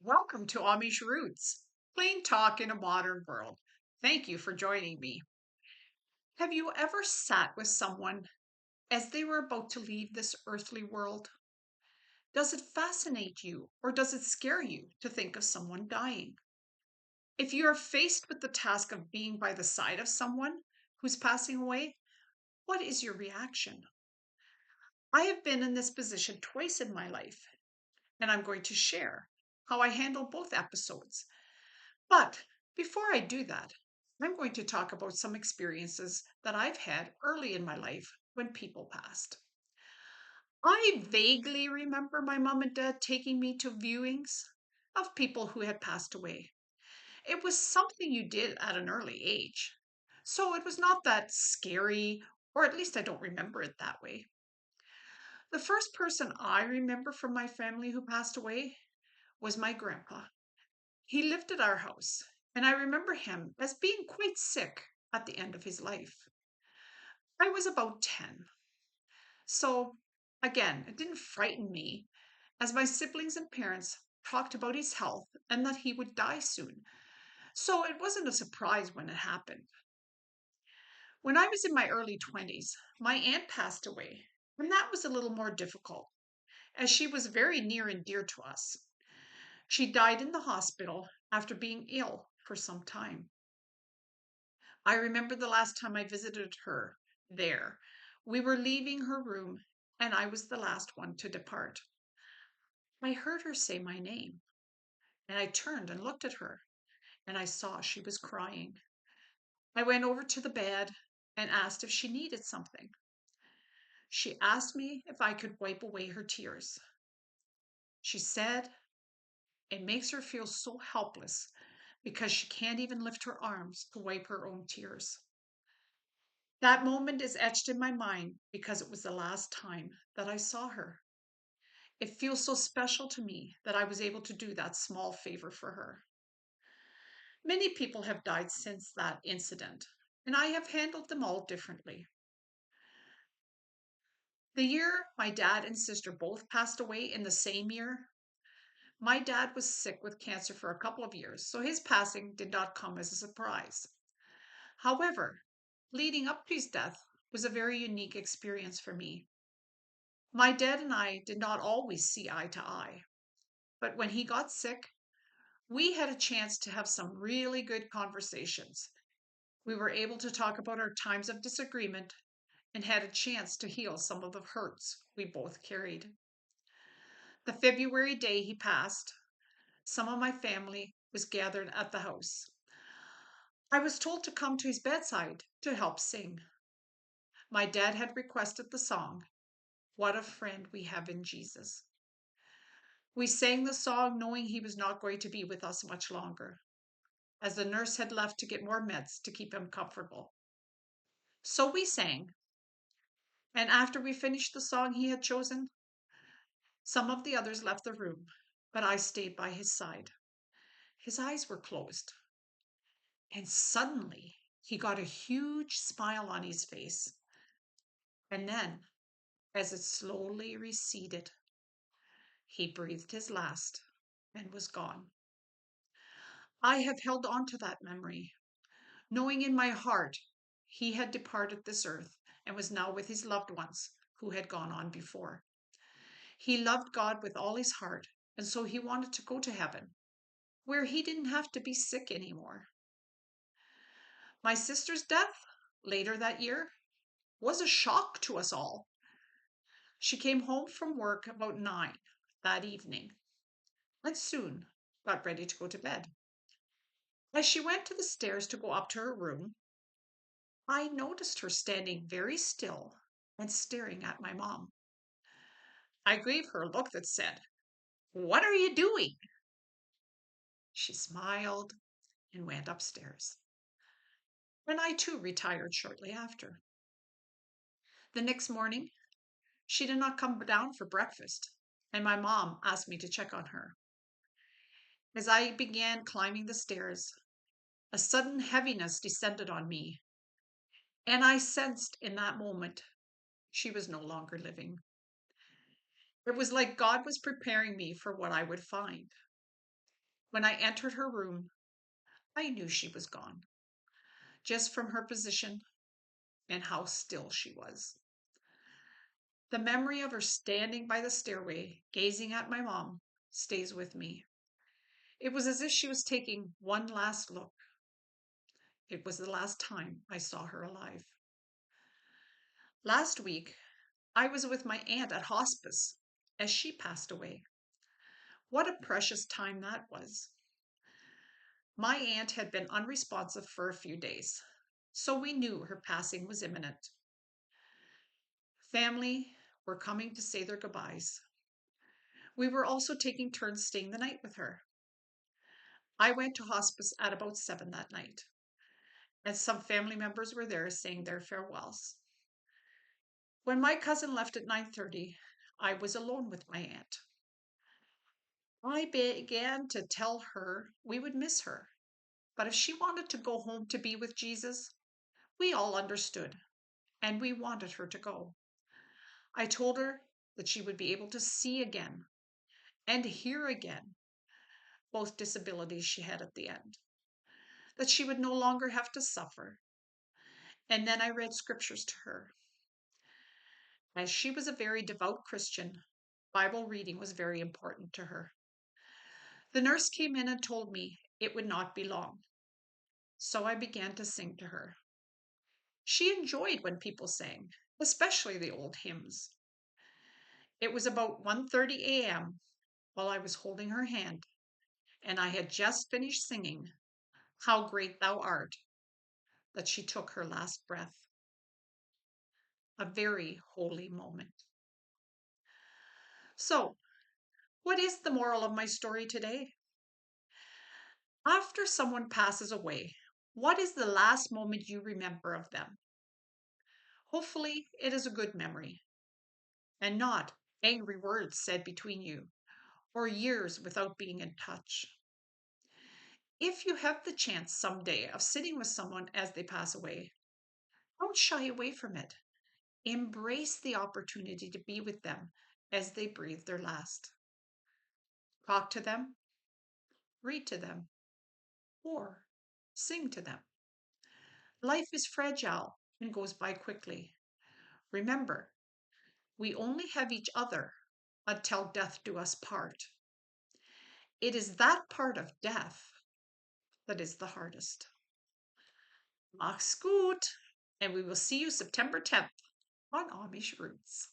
Welcome to Amish Roots, plain talk in a modern world. Thank you for joining me. Have you ever sat with someone as they were about to leave this earthly world? Does it fascinate you or does it scare you to think of someone dying? If you are faced with the task of being by the side of someone who's passing away, what is your reaction? I have been in this position twice in my life, and I'm going to share how I handle both episodes. But before I do that, I'm going to talk about some experiences that I've had early in my life when people passed. I vaguely remember my mom and dad taking me to viewings of people who had passed away. It was something you did at an early age. So it was not that scary, or at least I don't remember it that way. The first person I remember from my family who passed away was my grandpa. He lived at our house, and I remember him as being quite sick at the end of his life. I was about 10. So, again, it didn't frighten me as my siblings and parents talked about his health and that he would die soon. So, it wasn't a surprise when it happened. When I was in my early 20s, my aunt passed away, and that was a little more difficult as she was very near and dear to us. She died in the hospital after being ill for some time. I remember the last time I visited her there. We were leaving her room, and I was the last one to depart. I heard her say my name, and I turned and looked at her, and I saw she was crying. I went over to the bed and asked if she needed something. She asked me if I could wipe away her tears. She said it makes her feel so helpless because she can't even lift her arms to wipe her own tears. That moment is etched in my mind because it was the last time that I saw her. It feels so special to me that I was able to do that small favor for her. Many people have died since that incident, and I have handled them all differently. The year my dad and sister both passed away in the same year, my dad was sick with cancer for a couple of years, so his passing did not come as a surprise. However, leading up to his death was a very unique experience for me. My dad and I did not always see eye to eye, but when he got sick, we had a chance to have some really good conversations. We were able to talk about our times of disagreement and had a chance to heal some of the hurts we both carried. The February day he passed, some of my family was gathered at the house. I was told to come to his bedside to help sing. My dad had requested the song, What a Friend We Have in Jesus. We sang the song knowing he was not going to be with us much longer, as the nurse had left to get more meds to keep him comfortable. So we sang, and after we finished the song he had chosen, some of the others left the room, but I stayed by his side. His eyes were closed, and suddenly he got a huge smile on his face. And then, as it slowly receded, he breathed his last and was gone. I have held on to that memory, knowing in my heart he had departed this earth and was now with his loved ones who had gone on before. He loved God with all his heart, and so he wanted to go to heaven, where he didn't have to be sick anymore. My sister's death later that year was a shock to us all. She came home from work about 9 that evening and soon got ready to go to bed. As she went to the stairs to go up to her room, I noticed her standing very still and staring at my mom. I gave her a look that said, What are you doing? She smiled and went upstairs. And I too retired shortly after. The next morning, she did not come down for breakfast, and my mom asked me to check on her. As I began climbing the stairs, a sudden heaviness descended on me, and I sensed in that moment she was no longer living. It was like God was preparing me for what I would find. When I entered her room, I knew she was gone, just from her position and how still she was. The memory of her standing by the stairway, gazing at my mom, stays with me. It was as if she was taking one last look. It was the last time I saw her alive. Last week, I was with my aunt at hospice as she passed away. What a precious time that was. My aunt had been unresponsive for a few days, so we knew her passing was imminent. Family were coming to say their goodbyes. We were also taking turns staying the night with her. I went to hospice at about 7 that night, and some family members were there saying their farewells. When my cousin left at 9:30, I was alone with my aunt. I began to tell her we would miss her, but if she wanted to go home to be with Jesus, we all understood, and we wanted her to go. I told her that she would be able to see again and hear again, both disabilities she had at the end, that she would no longer have to suffer. And then I read scriptures to her. As she was a very devout Christian, Bible reading was very important to her. The nurse came in and told me it would not be long, so I began to sing to her. She enjoyed when people sang, especially the old hymns. It was about 1:30 a.m. while I was holding her hand, and I had just finished singing, How Great Thou Art, that she took her last breath. A very holy moment. So, what is the moral of my story today? After someone passes away, what is the last moment you remember of them? Hopefully, it is a good memory and not angry words said between you or years without being in touch. If you have the chance someday of sitting with someone as they pass away, don't shy away from it. Embrace the opportunity to be with them as they breathe their last. Talk to them, read to them, or sing to them. Life is fragile and goes by quickly. Remember, we only have each other until death do us part. It is that part of death that is the hardest. Mach's gut, and we will see you September 10th on Amish Roots.